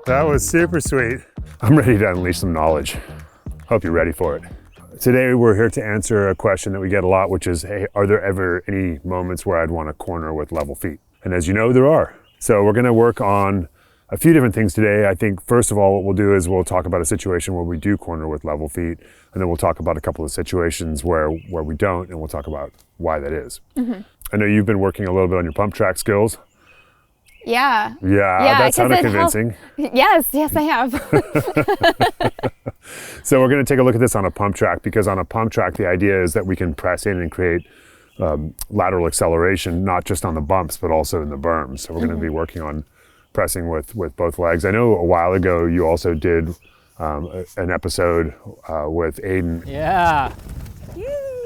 That was super sweet. I'm ready to unleash some knowledge. Hope you're ready for it. Today we're here to answer a question that we get a lot, which is, hey, are there ever any moments where I'd want to corner with level feet? And as you know, there are. So we're going to work on a few different things today. I think first of all, what we'll do is we'll talk about a situation where we do corner with level feet, and then we'll talk about a couple of situations where we don't, and we'll talk about why that is. Mm-hmm. I know you've been working a little bit on your pump track skills. Yeah, that sounded convincing. Yes, I have. So we're going to take a look at this on a pump track, because on a pump track, the idea is that we can press in and create lateral acceleration, not just on the bumps, but also in the berms. So we're going to be working on pressing with both legs. I know a while ago you also did an episode with Aiden. Yeah.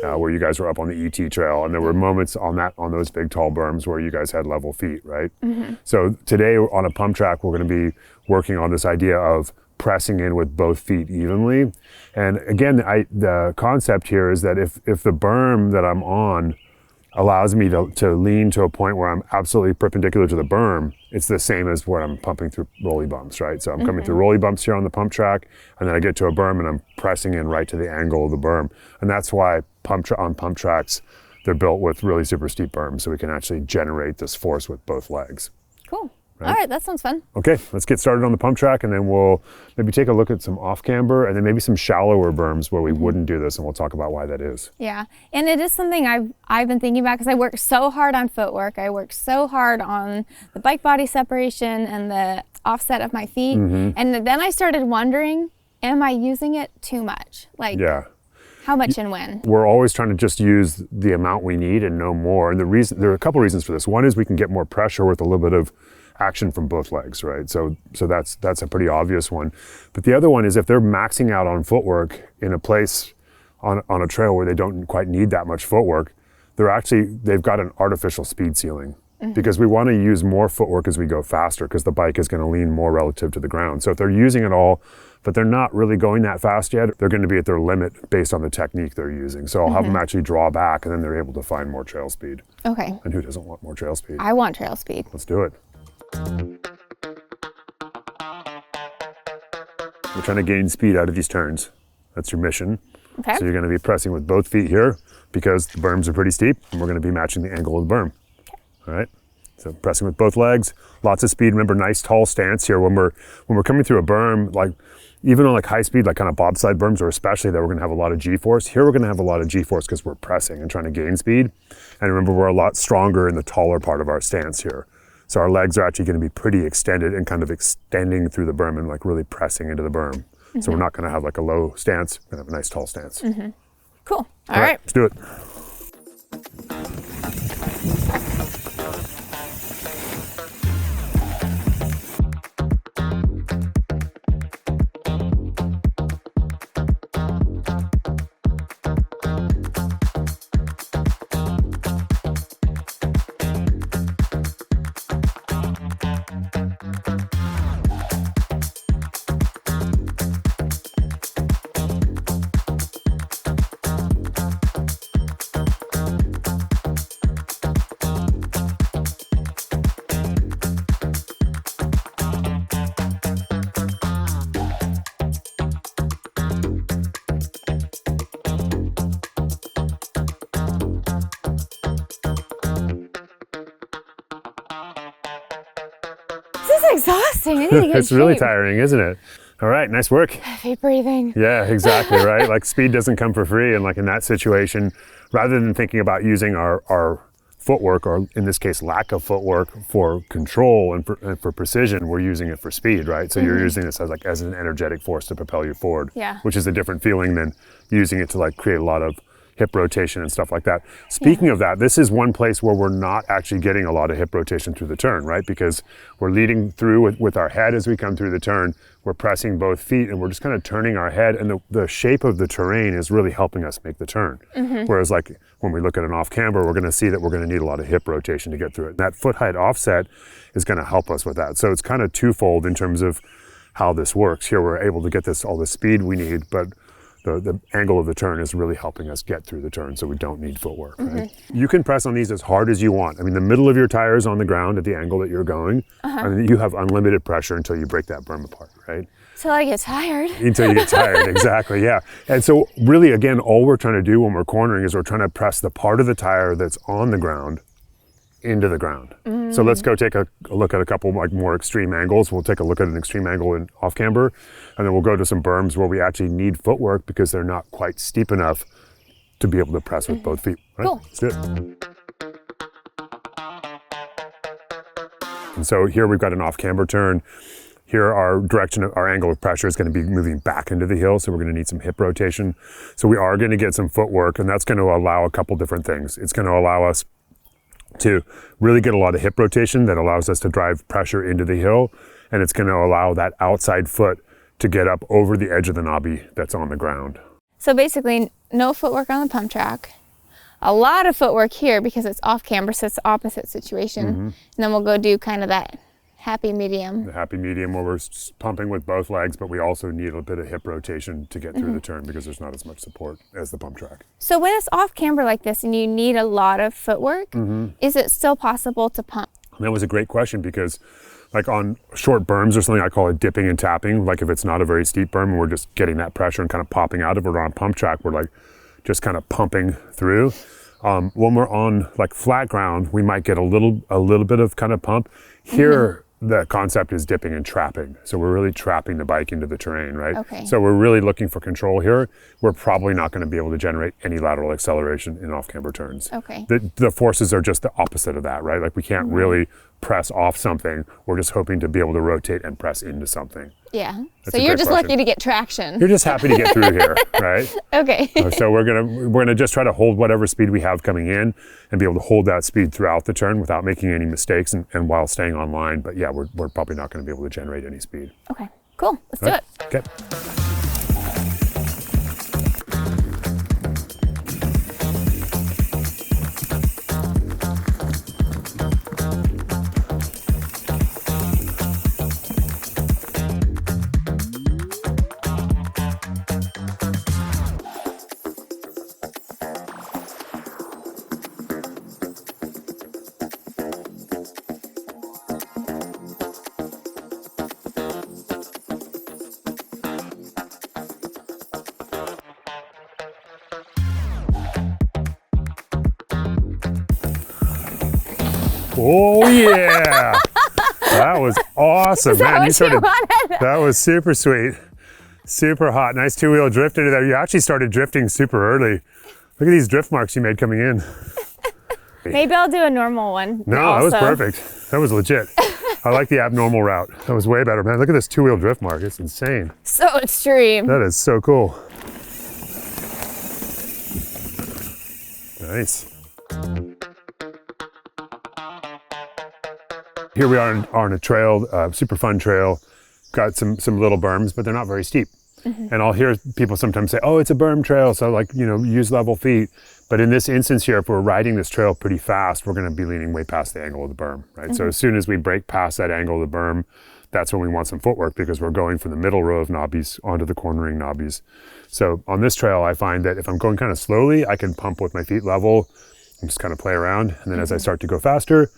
Where you guys were up on the ET trail, and there were moments on those big tall berms where you guys had level feet, right? Mm-hmm. So today on a pump track, we're going to be working on this idea of pressing in with both feet evenly. And again, the concept here is that if the berm that I'm on allows me to lean to a point where I'm absolutely perpendicular to the berm, it's the same as when I'm pumping through rolly bumps, right? So I'm coming through rolly bumps here on the pump track, and then I get to a berm and I'm pressing in right to the angle of the berm. And that's why on pump tracks, they're built with really super steep berms, so we can actually generate this force with both legs. Cool. Right? All right, that sounds fun. Okay, let's get started on the pump track, and then we'll maybe take a look at some off-camber and then maybe some shallower berms where we wouldn't do this, and we'll talk about why that is. Yeah, and it is something I've been thinking about, because I work so hard on footwork. I work so hard on the bike body separation and the offset of my feet. Mm-hmm. And then I started wondering, am I using it too much? How much and when? We're always trying to just use the amount we need and no more. And there are a couple reasons for this. One is we can get more pressure with a little bit of action from both legs, right? So that's a pretty obvious one. But the other one is if they're maxing out on footwork in a place on a trail where they don't quite need that much footwork, they've got an artificial speed ceiling. Mm-hmm. Because we want to use more footwork as we go faster, because the bike is going to lean more relative to the ground. So if they're using it all, but they're not really going that fast yet, they're going to be at their limit based on the technique they're using. So I'll have them actually draw back, and then they're able to find more trail speed. Okay. And who doesn't want more trail speed? I want trail speed. Let's do it. We're trying to gain speed out of these turns. That's your mission. Okay. So you're going to be pressing with both feet here, because the berms are pretty steep, and we're going to be matching the angle of the berm. All right, so pressing with both legs, lots of speed. Remember, nice tall stance here. When we're coming through a berm, like even on like high speed, like kind of bobsled berms, or especially that we're gonna have a lot of G-force. Here we're gonna have a lot of G-force because we're pressing and trying to gain speed. And remember, we're a lot stronger in the taller part of our stance here. So our legs are actually gonna be pretty extended and kind of extending through the berm and like really pressing into the berm. Mm-hmm. So we're not gonna have like a low stance, we're gonna have a nice tall stance. Mm-hmm. Cool, all right. Let's do it. This is exhausting. I need to get It's really tiring, isn't it? All right, nice work. Heavy breathing. Yeah, exactly, right? Like speed doesn't come for free, and like in that situation, rather than thinking about using our footwork, or in this case, lack of footwork, for control and for precision, we're using it for speed, right? So you're using this as an energetic force to propel you forward, which is a different feeling than using it to like create a lot of hip rotation and stuff like that. Speaking of that, this is one place where we're not actually getting a lot of hip rotation through the turn, right? Because we're leading through with our head as we come through the turn. We're pressing both feet and we're just kind of turning our head, and the shape of the terrain is really helping us make the turn. Whereas like when we look at an off-camber, we're gonna see that we're gonna need a lot of hip rotation to get through it. And that foot height offset is gonna help us with that. So it's kind of twofold in terms of how this works. Here we're able to get all the speed we need, but the angle of the turn is really helping us get through the turn, so we don't need footwork, right? You can press on these as hard as you want. I mean, the middle of your tire is on the ground at the angle that you're going. I mean, you have unlimited pressure until you break that berm apart, right? Till I get tired. Until you get tired, exactly, yeah. And so really, again, all we're trying to do when we're cornering is we're trying to press the part of the tire that's on the ground into the ground. So let's go take a look at a couple like more extreme angles. We'll take a look at an extreme angle in off-camber, and then we'll go to some berms where we actually need footwork because they're not quite steep enough to be able to press with both feet. Right? Cool. Let's do it. And so here we've got an off-camber turn. Here our direction, our angle of pressure is going to be moving back into the hill, so we're going to need some hip rotation. So we are going to get some footwork, and that's going to allow a couple different things. It's going to allow us to really get a lot of hip rotation that allows us to drive pressure into the hill, and it's going to allow that outside foot to get up over the edge of the knobby that's on the ground. So basically, no footwork on the pump track. A lot of footwork here because it's off-camber, so it's the opposite situation. And then we'll go do kind of that happy medium. The happy medium where we're pumping with both legs, but we also need a bit of hip rotation to get through the turn because there's not as much support as the pump track. So when it's off-camber like this and you need a lot of footwork, is it still possible to pump? And that was a great question because like on short berms or something, I call it dipping and tapping. Like if it's not a very steep berm and we're just getting that pressure and kind of popping out of it, or on a pump track, we're like just kind of pumping through. When we're on like flat ground, we might get a little bit of kind of pump. Here, the concept is dipping and trapping. So we're really trapping the bike into the terrain, right? Okay. So we're really looking for control here. We're probably not going to be able to generate any lateral acceleration in off-camber turns. Okay. The forces are just the opposite of that, right? Like we can't really press off something. We're just hoping to be able to rotate and press into something. Yeah. That's So a you're great just question. lucky to get traction. You're just happy to get through here, right? Okay. So we're gonna just try to hold whatever speed we have coming in and be able to hold that speed throughout the turn without making any mistakes and while staying on line. But yeah, we're probably not going to be able to generate any speed. Okay. Cool. Let's do it. Okay. Oh yeah, that was awesome, Is that man. what you wanted? That was super sweet, super hot. Nice two-wheel drift into there. You actually started drifting super early. Look at these drift marks you made coming in. Maybe I'll do a normal one. No, also. that was perfect. That was legit. I like the abnormal route. That was way better, man. Look at this two-wheel drift mark. It's insane. So extreme. That is so cool. Nice. Here we are on a trail, super fun trail. Got some little berms, but they're not very steep. And I'll hear people sometimes say, oh, it's a berm trail, so like, you know, use level feet. But in this instance here, if we're riding this trail pretty fast, we're gonna be leaning way past the angle of the berm, right? So as soon as we break past that angle of the berm, that's when we want some footwork because we're going from the middle row of knobbies onto the cornering knobbies. So on this trail, I find that if I'm going kind of slowly, I can pump with my feet level and just kind of play around. And then as I start to go faster,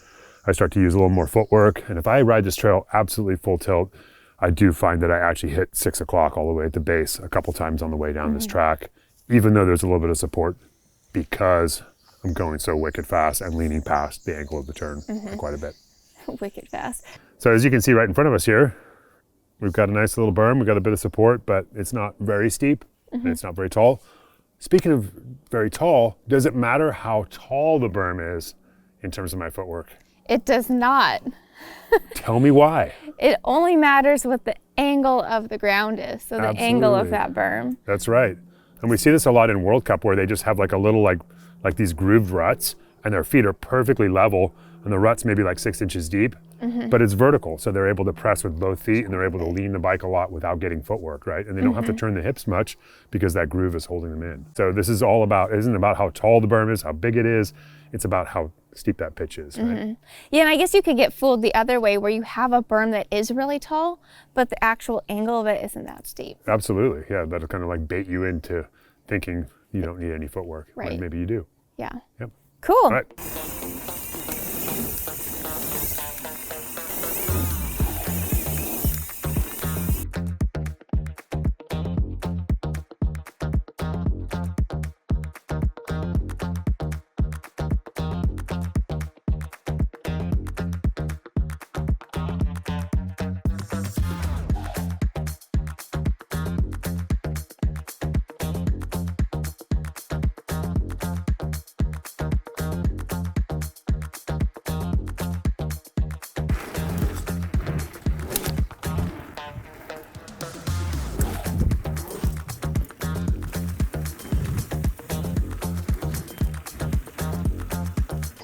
I start to use a little more footwork. And if I ride this trail absolutely full tilt, I do find that I actually hit 6 o'clock all the way at the base a couple times on the way down this track, even though there's a little bit of support because I'm going so wicked fast and leaning past the angle of the turn quite a bit. Wicked fast. So as you can see right in front of us here, we've got a nice little berm. We've got a bit of support, but it's not very steep and it's not very tall. Speaking of very tall, does it matter how tall the berm is in terms of my footwork? It does not. Tell me why. It only matters what the angle of the ground is. So the angle of that berm. That's right. And we see this a lot in World Cup where they just have like a little like these grooved ruts and their feet are perfectly level and the ruts maybe like 6 inches deep, but it's vertical. So they're able to press with both feet and they're able to lean the bike a lot without getting footwork, right? And they don't have to turn the hips much because that groove is holding them in. So this is all about, it isn't about how tall the berm is, how big it is. It's about how that pitch is, right? Yeah, and I guess you could get fooled the other way where you have a berm that is really tall, but the actual angle of it isn't that steep. Absolutely, yeah. That'll kind of like bait you into thinking you don't need any footwork, Right. when maybe you do. Yeah. Yep. Cool. All right.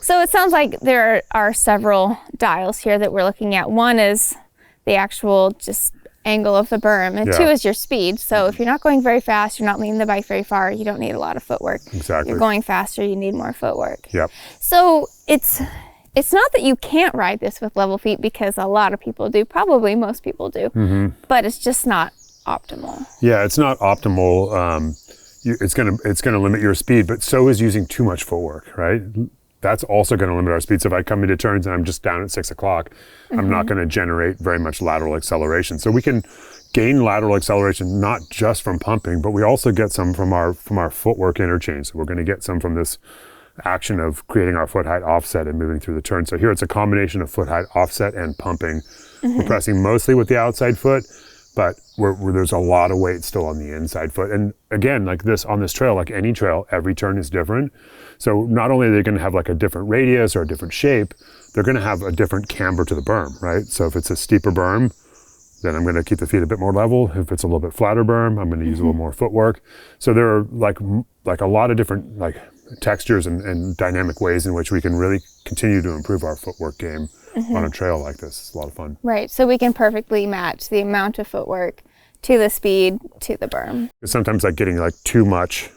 So it sounds like there are several dials here that we're looking at. One is the actual just angle of the berm, and Yeah. 2 is your speed. So if you're not going very fast, you're not leaning the bike very far, you don't need a lot of footwork. Exactly. You're going faster, you need more footwork. Yep. So it's not that you can't ride this with level feet, because a lot of people do, probably most people do, but it's just not optimal. Yeah, it's not optimal. It's gonna limit your speed, but so is using too much footwork, right? That's also going to limit our speed. So if I come into turns and I'm just down at 6 o'clock, I'm not going to generate very much lateral acceleration. So we can gain lateral acceleration not just from pumping, but we also get some from our footwork interchange. So we're going to get some from this action of creating our foot height offset and moving through the turn. So here it's a combination of foot height offset and pumping. We're pressing mostly with the outside foot, but there's a lot of weight still on the inside foot. And again, like this on this trail, like any trail, every turn is different. So not only are they going to have like a different radius or a different shape, they're going to have a different camber to the berm, right? So if it's a steeper berm, then I'm going to keep the feet a bit more level. If it's a little bit flatter berm, I'm going to use a little more footwork. So there are like a lot of different like textures and dynamic ways in which we can really continue to improve our footwork game on a trail like this. It's a lot of fun. Right, so we can perfectly match the amount of footwork to the speed to the berm. Sometimes like getting like too much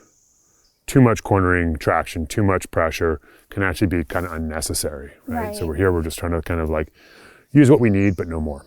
cornering traction, too much pressure can actually be kind of unnecessary, right? So we're just trying to kind of like use what we need, but no more.